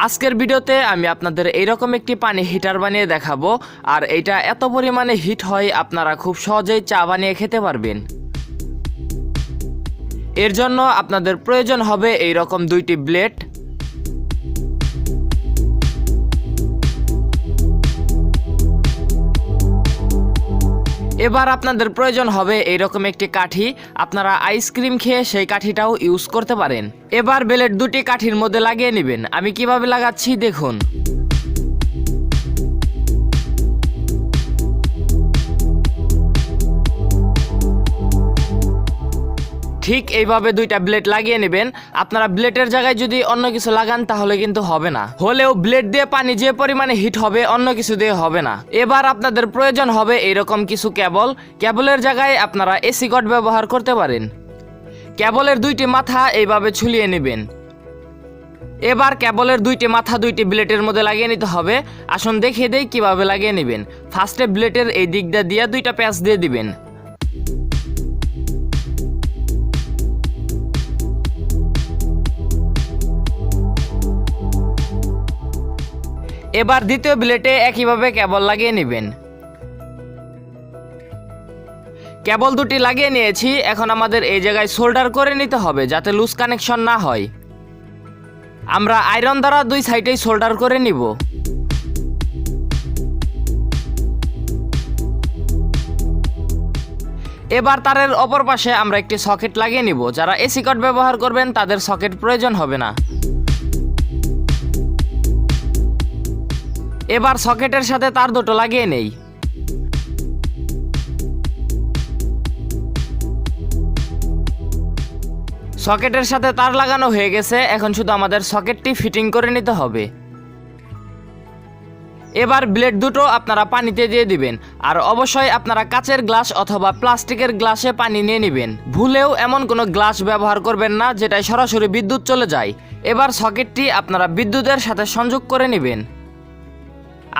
আজকের ভিডিওতে আমি আপনাদের এইরকম একটি পানি হিটার বানিয়ে দেখাবো। আর এটা এত পরিমাণে হিট হয় আপনারা খুব সহজেই চা বানিয়ে খেতে পারবেন। এর জন্য আপনাদের প্রয়োজন হবে এইরকম দুইটি ব্লেড, এবার আপনাদের প্রয়োজন হবে এইরকম একটি কাঠি। আপনারা আইসক্রিম খেয়ে সেই কাঠিটাও ইউজ করতে পারেন। এবার ব্লেড দুটি কাঠির মধ্যে লাগিয়ে নেবেন। আমি কিভাবে লাগাচ্ছি দেখুন। ঠিক এইভাবে দুইটা ব্লেড লাগিয়ে নেবেন। আপনারা ব্লেডের জায়গায় যদি অন্য কিছু লাগান তাহলে কিন্তু হবে না। হলেও ব্লেড দিয়ে পানি যে পরিমাণে হিট হবে অন্য কিছু দিয়ে হবে না। এবার আপনাদের প্রয়োজন হবে এইরকম কিছু কেবল। কেবলের জায়গায় আপনারা এসি কর্ড ব্যবহার করতে পারেন। কেবলের দুইটি মাথা এইভাবে ঝুলিয়ে নেবেন। এবার কেবলের দুইটি মাথা দুইটি ব্লেডের মধ্যে লাগিয়ে নিতে হবে। আসুন দেখিয়ে দেই কিভাবে লাগিয়ে নেবেন। ফার্স্টে ব্লেডের এই দিকটা দিয়ে দুইটা প্যাচ দিয়ে দিবেন। এবার দ্বিতীয় ব্লেডে একইভাবে কেবল লাগিয়ে নেবেন। কেবল দুটি লাগিয়ে নিয়েছি। এখন আমাদের এই জায়গায় সোল্ডার করে নিতে হবে যাতে লুজ কানেকশন না হয়। আমরা আয়রন দ্বারা দুই সাইডেই সোল্ডার করে নিব। এবার তারের অপর পাশে আমরা একটি সকেট লাগিয়ে নিব। যারা এসি কর্ড ব্যবহার করবেন তাদের সকেট প্রয়োজন হবে না। এবার সকেটের সাথে তার দুটো লাগিয়ে নেই। সকেটের সাথে তার লাগানো হয়ে গেছে। এখন শুধু আমাদের সকেটটি ফিটিং করে নিতে হবে। এবার ব্লেড দুটো আপনারা পানিতে দিয়ে দিবেন। আর অবশ্যই আপনারা কাচের গ্লাস অথবা প্লাস্টিকের গ্লাসে পানি নিয়ে নেবেন। ভুলেও এমন কোনো গ্লাস ব্যবহার করবেন না যেটায় সরাসরি বিদ্যুৎ চলে যায়। এবার সকেটটি আপনারা বিদ্যুতের সাথে সংযোগ করে নেবেন।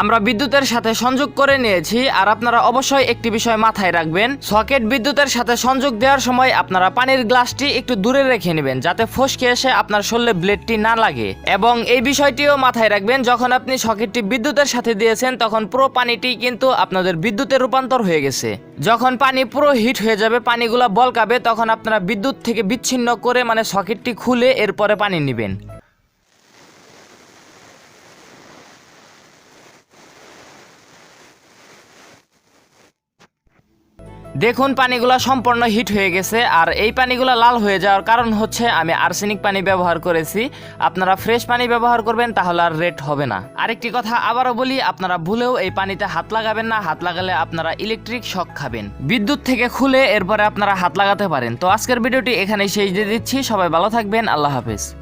আমরা বিদ্যুতের সাথে সংযোগ করে নিয়েছি। আর আপনারা অবশ্যই একটি বিষয় মাথায় রাখবেন, সকেট বিদ্যুতের সাথে সংযোগ দেওয়ার সময় আপনারা পানির গ্লাসটি একটু দূরে রেখে নেবেন যাতে ফসকে এসে আপনার শরীরে ব্লেডটি না লাগে। এবং এই বিষয়টিও মাথায় রাখবেন, যখন আপনি সকেটটি বিদ্যুতের সাথে দিয়েছেন তখন পুরো পানিটি কিন্তু আপনাদের বিদ্যুতে রূপান্তর হয়ে গেছে। যখন পানি পুরো হিট হয়ে যাবে, পানিগুলো বলকাবে, তখন আপনারা বিদ্যুৎ থেকে বিচ্ছিন্ন করে মানে সকেটটি খুলে এরপরে পানি নেবেন। দেখুন পানিগুলো সম্পূর্ণ হিট হয়ে গেছে। আর এই পানিগুলো লাল হয়ে যাওয়ার কারণ হচ্ছে আমি আর্সেনিক পানি ব্যবহার করেছি। আপনারা ফ্রেশ পানি ব্যবহার করবেন তাহলে আর রেড হবে না। আরেকটি কথা আবারও বলি, আপনারা ভুলেও এই পানিতে হাত লাগাবেন না। হাত লাগালে আপনারা ইলেকট্রিক শক খাবেন। বিদ্যুৎ থেকে খুলে এরপরে আপনারা হাত লাগাতে পারেন। তো আজকের ভিডিওটি এখানেই শেষ দিয়ে দিচ্ছি। সবাই ভালো থাকবেন। আল্লাহ হাফেজ।